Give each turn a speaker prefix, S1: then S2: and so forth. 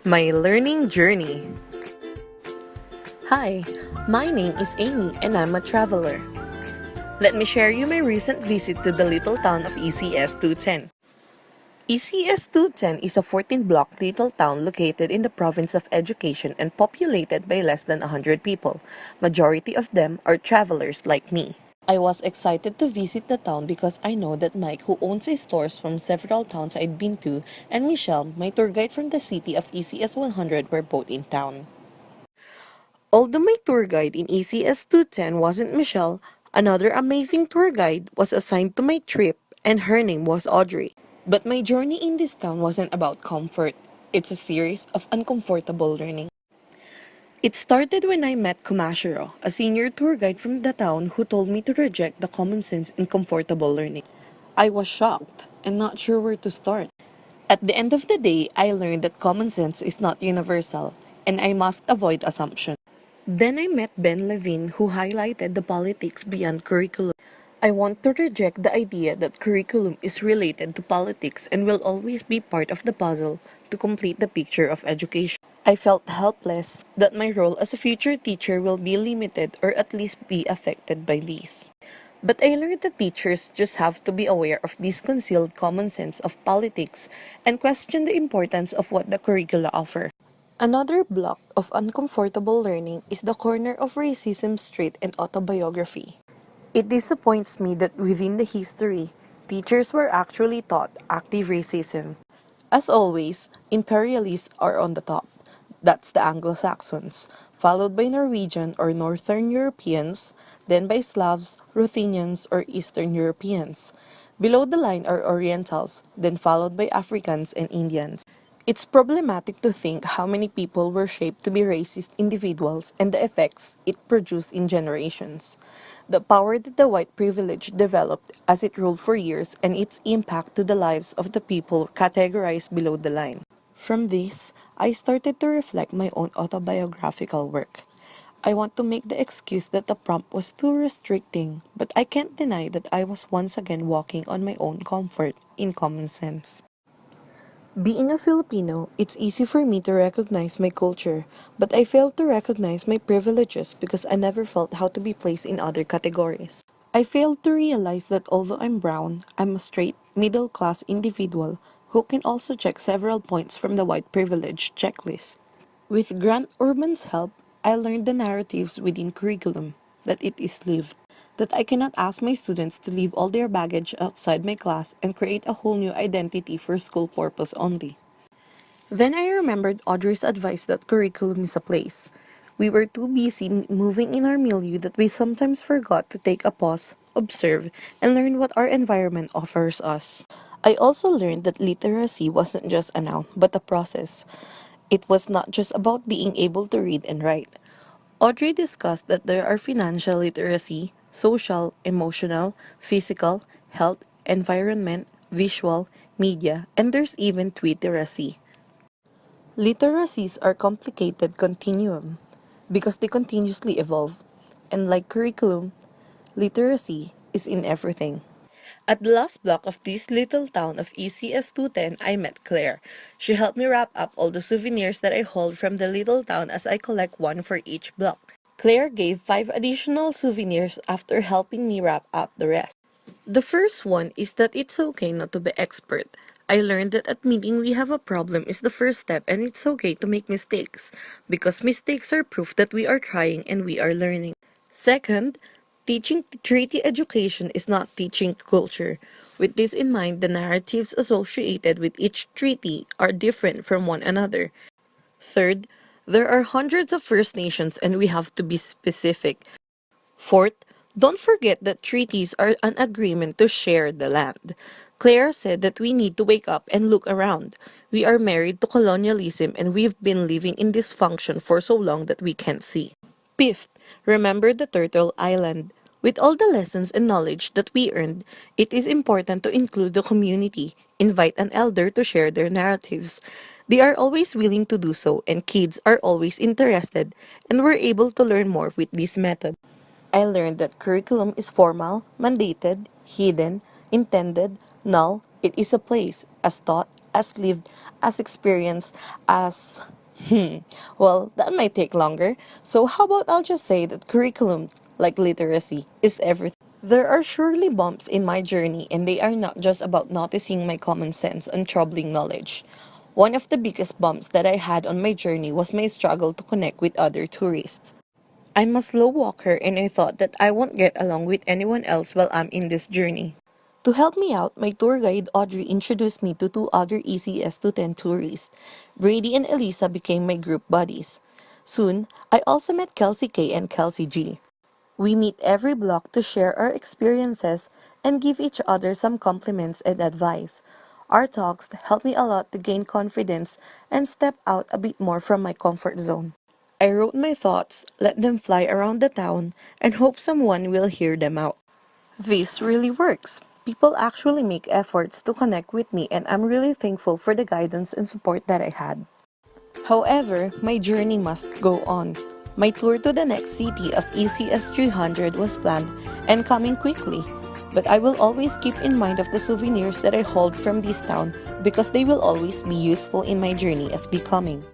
S1: My learning journey. Hi, my name is Amy and I'm a traveler. Let me share you my recent visit to the little town of ECS 210. ECS 210 is a 14-block little town located in the province of Education and populated by less than 100 people. Majority of them are travelers like me. I was excited to visit the town because I know that Mike, who owns a stores from several towns I'd been to, and Michelle, my tour guide from the city of ECS 100, were both in town. Although my tour guide in ECS 210 wasn't Michelle, another amazing tour guide was assigned to my trip, and her name was Audrey. But my journey in this town wasn't about comfort. It's a series of uncomfortable learning. It started when I met Kumashiro, a senior tour guide from the town who told me to reject the common sense in comfortable learning. I was shocked and not sure where to start. At the end of the day, I learned that common sense is not universal, and I must avoid assumption. Then I met Ben Levine, who highlighted the politics beyond curriculum. I want to reject the idea that curriculum is related to politics and will always be part of the puzzle to complete the picture of education. I felt helpless that my role as a future teacher will be limited or at least be affected by these. But I learned that teachers just have to be aware of this concealed common sense of politics and question the importance of what the curricula offer. Another block of uncomfortable learning is the corner of racism, street, and autobiography. It disappoints me that within the history, teachers were actually taught active racism. As always, imperialists are on the top. That's the Anglo-Saxons, followed by Norwegian or Northern Europeans, then by Slavs, Ruthenians, or Eastern Europeans. Below the line are Orientals, then followed by Africans and Indians. It's problematic to think how many people were shaped to be racist individuals and the effects it produced in generations. The power that the white privilege developed as it ruled for years and its impact to the lives of the people categorized below the line. From this, I started to reflect my own autobiographical work. I want to make the excuse that the prompt was too restricting, but I can't deny that I was once again walking on my own comfort in common sense. Being a Filipino, it's easy for me to recognize my culture, but I failed to recognize my privileges because I never felt how to be placed in other categories. I failed to realize that although I'm brown, I'm a straight, middle class individual who can also check several points from the white privilege checklist. With Grant Urban's help, I learned the narratives within curriculum, that it is lived, that I cannot ask my students to leave all their baggage outside my class and create a whole new identity for school purpose only. Then I remembered Audrey's advice that curriculum is a place. We were too busy moving in our milieu that we sometimes forgot to take a pause, observe, and learn what our environment offers us. I also learned that literacy wasn't just a noun, but a process. It was not just about being able to read and write. Audrey discussed that there are financial literacy, social, emotional, physical, health, environment, visual, media, and there's even tweeteracy. Literacies are complicated continuum because they continuously evolve. And like curriculum, literacy is in everything. At the last block of this little town of ECS 210, I met Claire. She helped me wrap up all the souvenirs that I hold from the little town as I collect one for each block. Claire gave 5 additional souvenirs after helping me wrap up the rest. The first one is that it's okay not to be expert. I learned that admitting we have a problem is the first step and it's okay to make mistakes because mistakes are proof that we are trying and we are learning. Second, teaching treaty education is not teaching culture. With this in mind, the narratives associated with each treaty are different from one another. Third, there are hundreds of First Nations and we have to be specific. Fourth, don't forget that treaties are an agreement to share the land. Claire said that we need to wake up and look around. We are married to colonialism and we've been living in dysfunction for so long that we can't see. Fifth, remember the Turtle Island. With all the lessons and knowledge that we earned, it is important to include the community, invite an elder to share their narratives. They are always willing to do so, and kids are always interested, and we're able to learn more with this method. I learned that curriculum is formal, mandated, hidden, intended, null. It is a place, as taught, as lived, as experienced, as well, that might take longer. So how about I'll just say that curriculum, like literacy, is everything. There are surely bumps in my journey, and they are not just about noticing my common sense and troubling knowledge. One of the biggest bumps that I had on my journey was my struggle to connect with other tourists. I'm a slow walker, and I thought that I won't get along with anyone else while I'm in this journey. To help me out, my tour guide Audrey introduced me to two other ECS 210 tourists. Brady and Elisa became my group buddies. Soon, I also met Kelsey K and Kelsey G. We meet every block to share our experiences and give each other some compliments and advice. Our talks helped me a lot to gain confidence and step out a bit more from my comfort zone. I wrote my thoughts, let them fly around the town, and hope someone will hear them out. This really works. People actually make efforts to connect with me, and I'm really thankful for the guidance and support that I had. However, my journey must go on. My tour to the next city of ECS 300 was planned and coming quickly. But I will always keep in mind of the souvenirs that I hold from this town because they will always be useful in my journey as becoming.